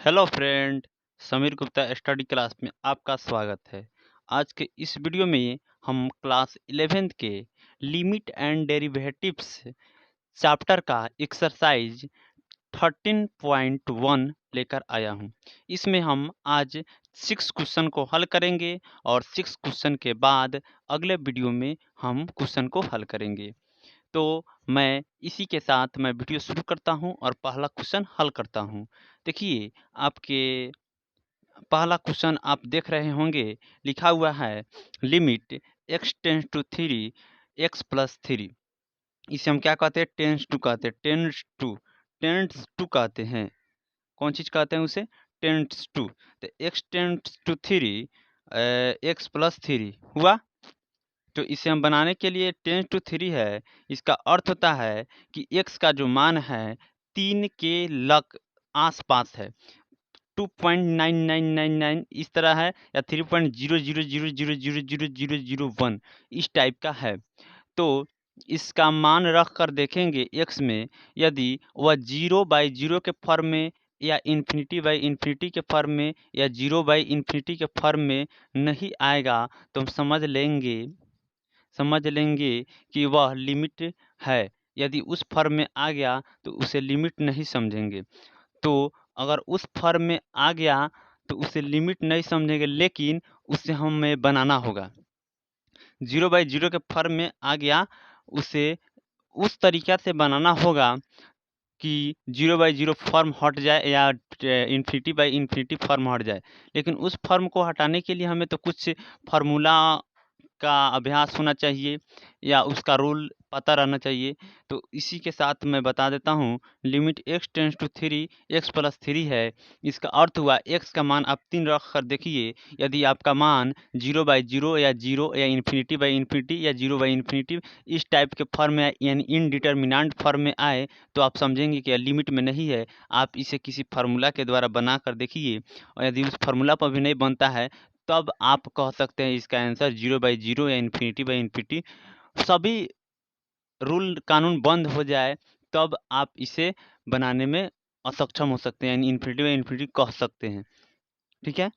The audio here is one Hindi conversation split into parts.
Hello friend, Sameer Gupta study class में आपका स्वागत है। आज के इस वीडियो में हम क्लास 11th के लिमिट एंड डेरिवेटिव्स चैप्टर का एक्सरसाइज 13.1 लेकर आया हूं। इसमें हम आज 6 क्वेश्चन को हल करेंगे और 6 क्वेश्चन के बाद अगले वीडियो में हम क्वेश्चन को हल करेंगे। तो मैं इसी के साथ मैं वीडियो शुरू करता हूं और पहला क्वेश्चन हल करता हूं। देखिए, आपके पहला क्वेश्चन आप देख रहे होंगे, लिखा हुआ है limit x tends to 3 x plus 3। इसे हम क्या कहते हैं? टेंस टू कहते हैं। कौन चीज कहते हैं उसे? Tends to. तो x tends to 3 x plus 3 हुआ। तो इसे हम बनाने के लिए टेंस टू 3 है, इसका अर्थ होता है कि x का जो मान है 3 के लग आसपास है। 2.9999 इस तरह है, या 3.000000001 इस टाइप का है। तो इसका मान रख कर देखेंगे x में, यदि वह 0/0 के फॉर्म में या इन्फिनिटी के फॉर्म में या 0/∞ के फॉर्म में नहीं आएगा तो हम समझ लेंगे कि वह लिमिट है। यदि उस फॉर्म में आ गया तो उसे लिमिट नहीं समझेंगे। तो अगर उस फॉर्म में आ गया तो उसे लिमिट नहीं समझेंगे, लेकिन उसे हमें बनाना होगा। 0/0 के फॉर्म में आ गया, उसे उस तरीक़ा से बनाना होगा कि 0/0 फॉर्म हट जाए या इन्फिनिटी फॉर्म हट जाए। लेकिन उस फॉर्म को हटाने के लिए हमें तो कुछ फार्मूला का अभ्यास होना चाहिए या उसका रूल पता रहना चाहिए। तो इसी के साथ मैं बता देता हूँ, limit x tends to 3 x plus 3 है। इसका अर्थ हुआ x का मान आप 3 रख कर देखिए। यदि आपका मान 0/0 या 0 या इन्फिनिटी या 0/∞ इस टाइप के फॉर्म में यानी इनडिटर्मिनेंट फॉर्म में आए तो आप समझेंगे कि लिमिट में नहीं है। आप इसे किसी फार्मूला के द्वारा बना कर देखिए, और यदि उस फार्मूला पर भी नहीं बनता है तब आप कह सकते हैं इसका आंसर 0/0 या इन्फिनिटी सभी रूल कानून बंद हो जाए तब आप इसे बनाने में असक्षम हो सकते हैं, यानी इन्फिनिटी कह सकते हैं। ठीक है,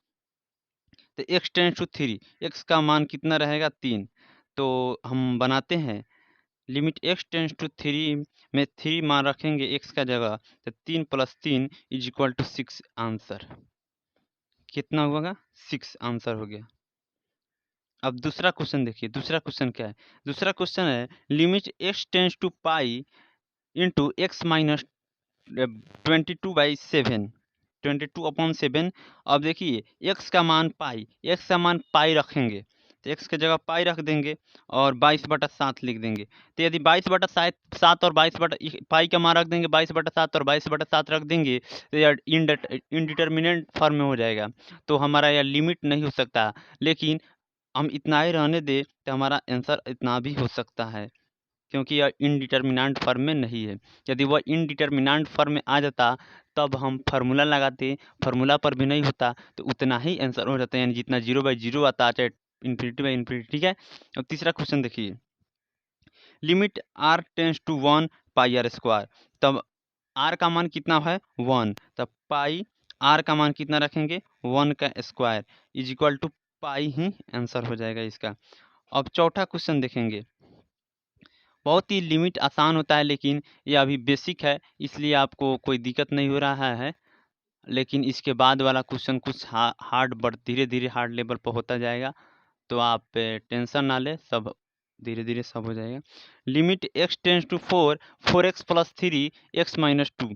तो x टेंस टू 3, x का मान कितना रहेगा? 3। तो हम बनाते हैं लिमिट x टेंस टू 3 में 3 मान रखेंगे x का जगह, तो 3 + 3 = 6 आंसर। कितना होगा? 6 आंसर हो गया। अब दूसरा क्वेश्चन देखिए, दूसरा क्वेश्चन क्या है? दूसरा क्वेश्चन है limit x tends to pi into x minus 22/7 22/7। अब देखिए x का मान पाई रखेंगे, तो x की जगह पाई रख देंगे और 22/7 लिख देंगे। तो यदि 22/7 और 22 पाई का मान रख देंगे, 22/7 और 22/7 रख देंगे तो यह इनडिटर्मिनेंट फॉर्म में हो जाएगा। तो हमारा यह लिमिट नहीं हो सकता, लेकिन हम इतना ही रहने दें तो हमारा आंसर इतना भी हो सकता है, क्योंकि यह इनडिटर्मिनेंट फॉर्म में नहीं है। यदि वह इनडिटर्मिनेंट फॉर्म में आ जाता तब हम फार्मूला लगाते, फार्मूला पर भी नहीं होता तो उतना ही आंसर हो जाता है, यानी जितना 0/0 आता चाहे इन्फिनिटी। ठीक है, अब तीसरा क्वेश्चन देखिए, limit r tends to 1 pi r square. तब r का मान कितना है? 1। तब पाई r का मान कितना रखेंगे? 1 का स्क्वायर = पाई ही आंसर हो जाएगा इसका। अब चौथा क्वेश्चन देखेंगे, बहुत ही लिमिट आसान होता है, लेकिन ये अभी बेसिक है इसलिए आपको कोई दिक्कत नहीं हो रहा है। लेकिन इसके बाद वाला क्वेश्चन कुछ हार्ड, बट धीरे धीरे हार्ड लेवल पर होता जाएगा, तो आप टेंशन ना ले, सब धीरे धीरे सब हो जाएगा। Limit x tends to 4x plus 3 x minus 2।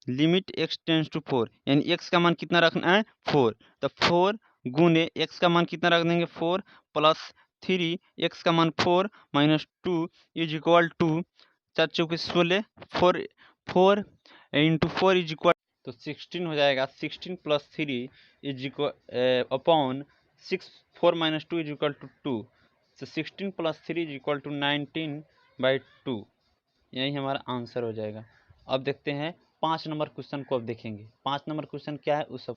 Limit x tends to 4, यानी x का मान कितना रखना है? 4। तो 4 गुने x का मान कितना रख देंगे? 4 प्लस 3 x का मान 4 माइनस 2 = 4 चौके 16, 4 इंटू 4 तो 16 हो जाएगा। 16 + 3 अपॉन 6, 4 माइनस 2 = 2। तो 16 + 3 = 19/2। यही हमारा आंसर हो जाएगा। अब देखते हैं 5 नंबर क्वेश्चन को। अब देखेंगे 5 नंबर क्वेश्चन क्या है उस सब।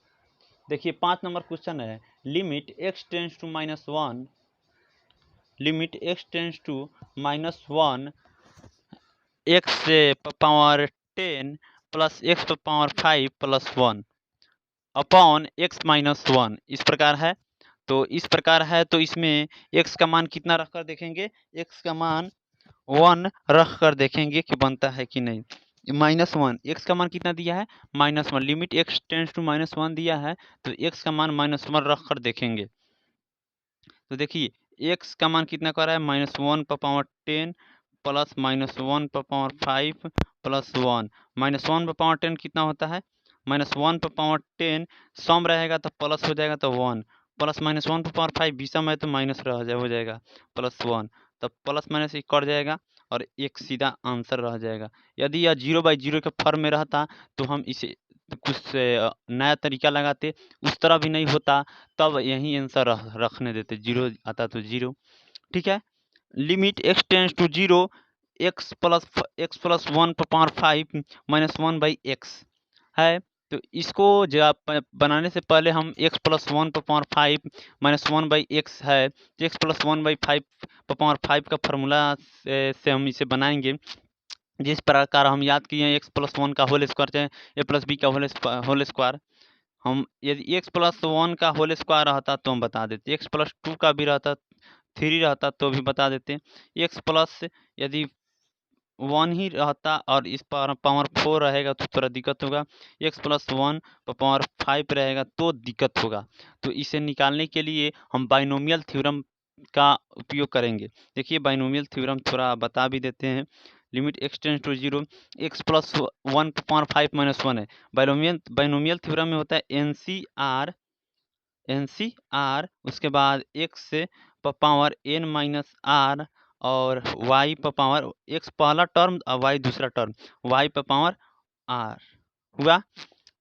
देखिए 5 नंबर क्वेश्चन है limit x tends to -1, limit x tends to -1 x power 10 plus x power 5 plus 1। Upon x minus one इस प्रकार है। तो इस प्रकार है तो इसमें x का मान कितना रखकर देखेंगे, x का मान 1 रख कर देखेंगे कि बनता है कि नहीं। -1 x का मान कितना दिया है, -1, लिमिट x टेंड्स टू -1 दिया है तो x का मान -1 रख कर देखेंगे। तो देखिए x का मान कितना कर रहा है, -1 पर पावर 10 प्लस -1 पर पावर 5 प्लस 1। -1 पर पावर 10 कितना होता है, -1 पर पावर 10 सम रहेगा तो प्लस हो जाएगा तो 1, प्लस -1 पर पावर 5 विषम है तो माइनस हो जाएगा प्लस 1, तब प्लस माइनस एक कट जाएगा और एक सीधा आंसर रह जाएगा। यदि यह 0/0 के फॉर्म में रहता तो हम इसे कुछ नया तरीका लगाते, उस तरह भी नहीं होता तब यही आंसर रखने देते, 0 आता तो 0। ठीक है, limit x tends to 0 x plus 1 पर पावर 5 -1/x है। तो इसको बनाने से पहले हम x प्लस 1 पर पावर 5 -1/x है तो x प्लस 1/5 पर पावर 5 का फॉर्मूला से हम इसे बनाएंगे। जिस प्रकार हम याद किए हैं x प्लस 1 का होल स्क्वायर चाहे a प्लस बी का होल स्क्वायर, हम यदि x प्लस 1 का होल स्क्वायर रहता तो हम बता देते, x प्लस 2 का भी रहता 3 रहता तो भी बता देते, x प्लस यदि 1 ही रहता और इस पर पावर 4 रहेगा तो थोड़ा दिक्कत होगा, x प्लस 1 पर पावर 5 रहेगा तो दिक्कत होगा। तो इसे निकालने के लिए हम बाइनोमियल थ्योरम का उपयोग करेंगे। देखिए बाइनोमियल थ्योरम थोड़ा बता भी देते हैं। Limit x tends to 0 x plus 1 पर पावर 5 -1 है। बाइनोमियल थ्योरम में होता है NCR उसके बाद x पर पावर n माइनस r और y पर पावर x पहला टर्म और y दूसरा टर्म, y पर पावर r हुआ।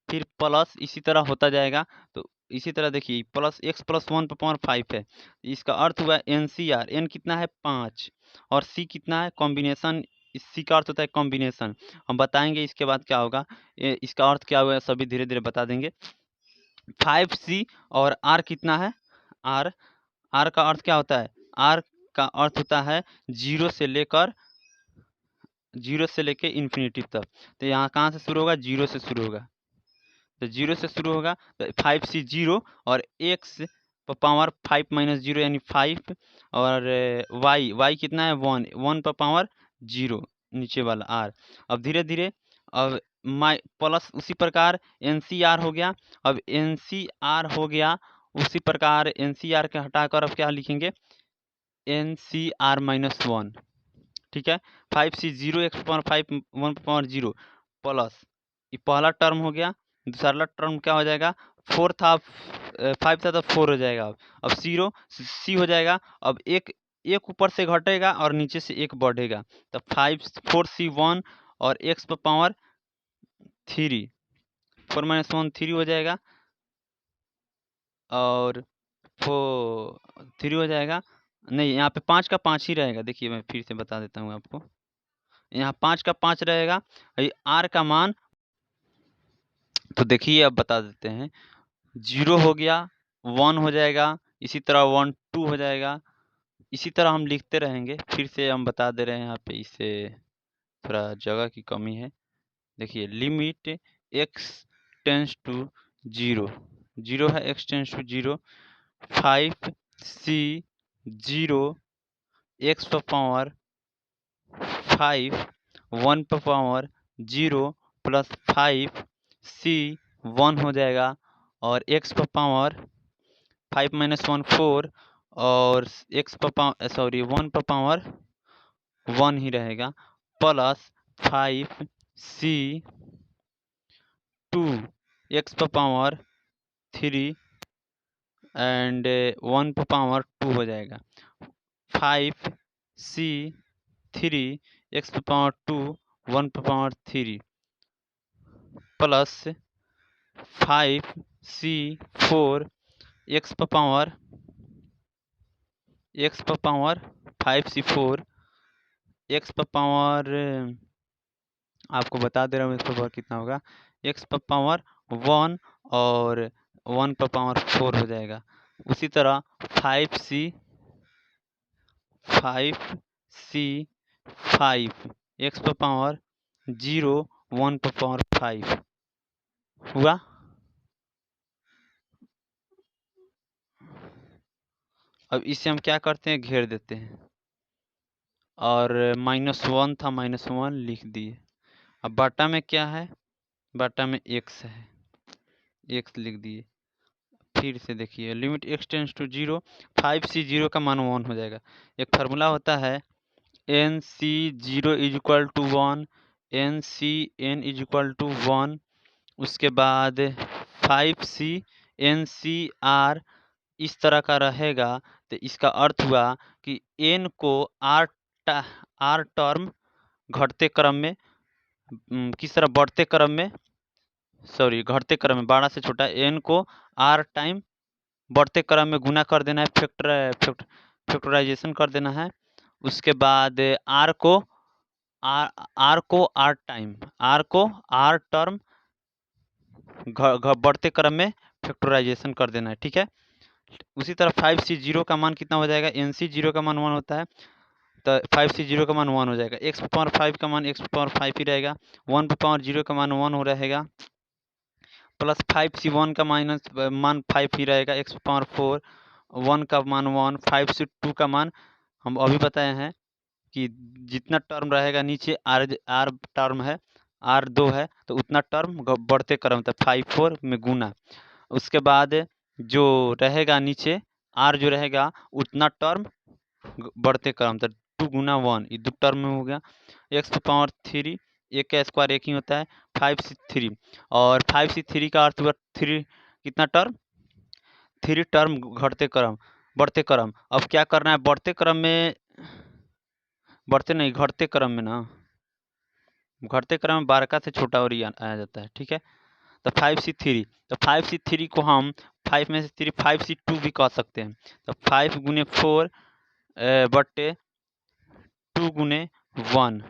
फिर प्लस इसी तरह होता जाएगा। तो इसी तरह देखिए प्लस x प्लस 1 पर पावर 5 है, इसका अर्थ हुआ NCR, n कितना है 5 और c कितना है कॉम्बिनेशन, इस c का अर्थ होता है कॉम्बिनेशन। हम बताएंगे इसके बाद क्या होगा, इसका अर्थ क्या हुआ सभी धीरे धीरे बता देंगे। 5c और r कितना है, r का अर्थ क्या होता है, r का अर्थ होता है 0 से लेकर इन्फिनिटी तक। तो यहाँ कहाँ से शुरू होगा, 0 से शुरू होगा, तो 0 से शुरू होगा तो 5c 0 और x पर पावर 5 माइनस 0 यानी 5 और y कितना है 1 पर पावर 0 नीचे वाला r। अब धीरे धीरे अब प्लस उसी प्रकार NCR हो गया। अब NCR हो गया उसी प्रकार NCR के हटाकर अब क्या लिखेंगे NCR माइनस 1। ठीक है, 5c 0 x power 5 1 power 0 plus ये पहला टर्म हो गया, दूसरा टर्म क्या हो जाएगा 4 था 5 था तो 4 हो जाएगा। अब 0 c हो जाएगा। अब एक ऊपर से घटेगा और नीचे से एक बढ़ेगा तो 4c1 और x पर पावर 3 4 माइनस 1 3 हो जाएगा और 3 हो जाएगा। नहीं यहाँ पे 5 का 5 ही रहेगा, देखिए मैं फिर से बता देता हूँ आपको, यहाँ 5 का 5 रहेगा। r का मान तो देखिए अब बता देते हैं, 0 हो गया 1 हो जाएगा, इसी तरह 1 2 हो जाएगा, इसी तरह हम लिखते रहेंगे। फिर से हम बता दे रहे हैं यहाँ पे, इसे थोड़ा जगह की कमी है। देखिए लिमिट x टेंस टू 0 है, x tends to 0 5c 0 x पर पावर 5 1 पर पावर 0 प्लस 5c 1 हो जाएगा और x पर पावर 5 माइनस 1 4 और x पर पावर 1 पर पावर 1 ही रहेगा प्लस 5c 2 x पर पावर 3 एंड 1 पर पावर 2 हो जाएगा 5c 3 x पर पावर 2 1 पर पावर 3 प्लस 5c 4 x पर पावर 5c 4 x पर पावर आपको बता दे रहा हूँ, x पर पावर कितना होगा, x पर पावर 1 और 1 पर पावर 4 हो जाएगा। उसी तरह 5c 5 x पर पावर 0 1 पर पावर 5 हुआ। अब इसे हम क्या करते हैं, घेर देते हैं, और -1 था, -1 लिख दिए। अब बटा में क्या है, बटा में x है, x लिख दिए। फिर से देखिए, limit x tends to 0, 5c 0 का मान 1 हो जाएगा। एक फार्मूला होता है nc 0 is equal to 1, nc n is equal to 1। उसके बाद 5c ncr इस तरह का रहेगा, तो इसका अर्थ हुआ कि n को r टर्म घटते क्रम में, किस तरह बढ़ते क्रम में, सॉरी घटते क्रम में, बड़ा से छोटा n को r टाइम बढ़ते क्रम में गुना कर देना है, फैक्टराइजेशन कर देना है। उसके बाद r को r टाइम, r को r टर्म बढ़ते क्रम में फैक्टराइजेशन कर देना है, ठीक है। उसी तरह 5c 0 का मान कितना हो जाएगा, nc 0 का मान 1 होता है, तो 5c 0 का मान 1 हो जाएगा। x पावर 5 का मान x पावर 5 ही रहेगा, 1 पावर 0 का मान 1 हो रहेगा, प्लस 5c 1 का मान 5 ही रहेगा, x पावर 4, 1 का मान 1, 5c 2 का मान हम अभी बताए हैं कि जितना टर्म रहेगा नीचे r टर्म है, r2 है, तो उतना टर्म बढ़ते क्रम था 5 4 में गुना। उसके बाद जो रहेगा नीचे r जो रहेगा उतना टर्म बढ़ते क्रम था 2 गुना 1, ये 2 टर्म में हो गया। x पावर 3, एक का स्क्वायर एक ही होता है, 5c3, और 5c3 का अर्थ हुआ 3 कितना टर्म, 3 टर्म घटते क्रम बढ़ते क्रम। अब क्या करना है, बढ़ते क्रम में, बढ़ते नहीं घटते क्रम में ना, घटते क्रम में बारका से छोटा और आया जाता है, ठीक है। तो 5c3, तो 5c3 को हम 5 में से 3 5c2 भी कह सकते हैं, तो 5 गुने 4 बट्टे 2 गुने 1।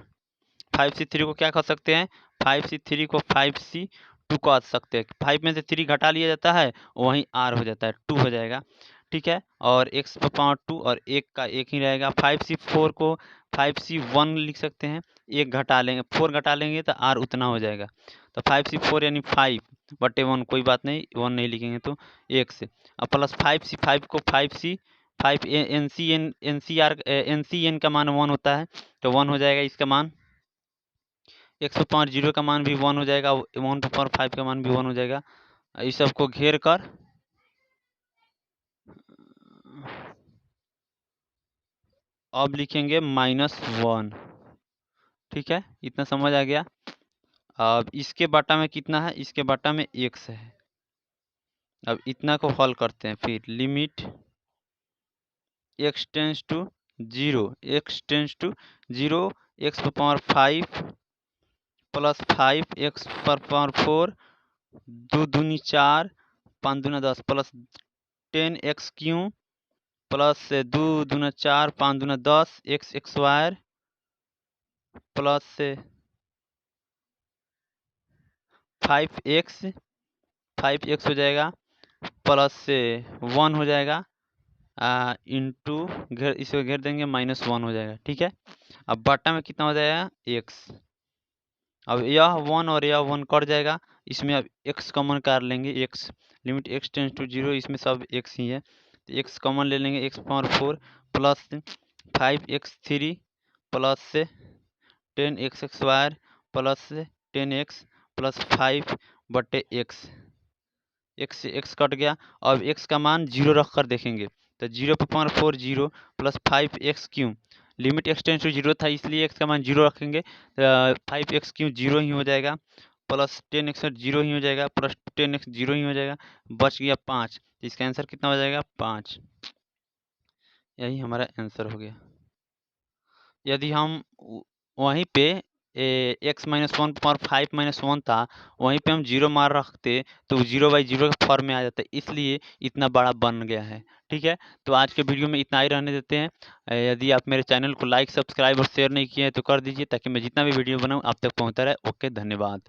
5c3 को क्या कह सकते हैं, 5c3 को 5c2 कह सकते हैं। 5 में से 3 घटा लिया जाता है, वहीं r हो जाता है, 2 हो जाएगा, ठीक है। और x पावर 2 और 1 का 1 ही रहेगा। 5c4 को 5c1 लिख सकते हैं, 1 घटा लेंगे, 4 घटा लेंगे तो r उतना हो जाएगा। तो 5c4 यानी 5 बटे 1, कोई बात नहीं, 1 नहीं लिखेंगे तो 1 से। अब प्लस 5c5 को 5 ncn का मान 1 होता है, तो 1 हो जाएगा इसका मान। x पावर 0 का मान भी 1 हो जाएगा, 1 पावर 5 का मान भी 1 हो जाएगा। इस सबको घेर कर अब लिखेंगे -1, ठीक है, इतना समझ आ गया। अब इसके बटा में कितना है, इसके बटा में x है। अब इतना को हल करते हैं, फिर limit x tends to 0, x tends to 0, x power 5 plus 5 x power 4, 2 दूनी 4, 5 दूना 10, प्लस 10x क्यूब प्लस 2 दूना 4, 5 दूना 10, x स्क्वायर प्लस 5x हो जाएगा, प्लस 1 हो जाएगा, इंटू इसे घेर देंगे, -1 हो जाएगा, ठीक है। अब बटा में कितना हो जाएगा, x। अब यह 1 और यह 1 कट जाएगा, इसमें अब x कॉमन कर लेंगे, x limit x tends to 0, इसमें सब x ही है, तो x कॉमन ले लेंगे, x power 4 plus 5x3 plus 10x square plus 10x plus 5 बटे x, x से x कट गया। अब x का मान 0 रख कर देखेंगे, तो 0 power 4 0 plus 5x cube, limit x tends to 0 था इसलिए x का मान 0 रखेंगे, 5x क्यूब 0 ही हो जाएगा, प्लस 10x 0 ही हो जाएगा, प्लस 10x 0 ही हो जाएगा, बच गया 5। इसका आंसर कितना हो जाएगा, 5। यही हमारा आंसर हो गया। यदि हम वहीं पे x -1 पावर 5 -1 था, वहीं पे हम 0 मार रखते तो 0/0 के फॉर्म में आ जाता है, इसलिए इतना बड़ा बन गया है, ठीक है। तो आज के वीडियो में इतना ही रहने देते हैं। यदि आप मेरे चैनल को लाइक सब्सक्राइब और शेयर नहीं किए हैं तो कर दीजिए, ताकि मैं जितना भी वीडियो बनाऊँ आप तक पहुँचता रहे। ओके, धन्यवाद।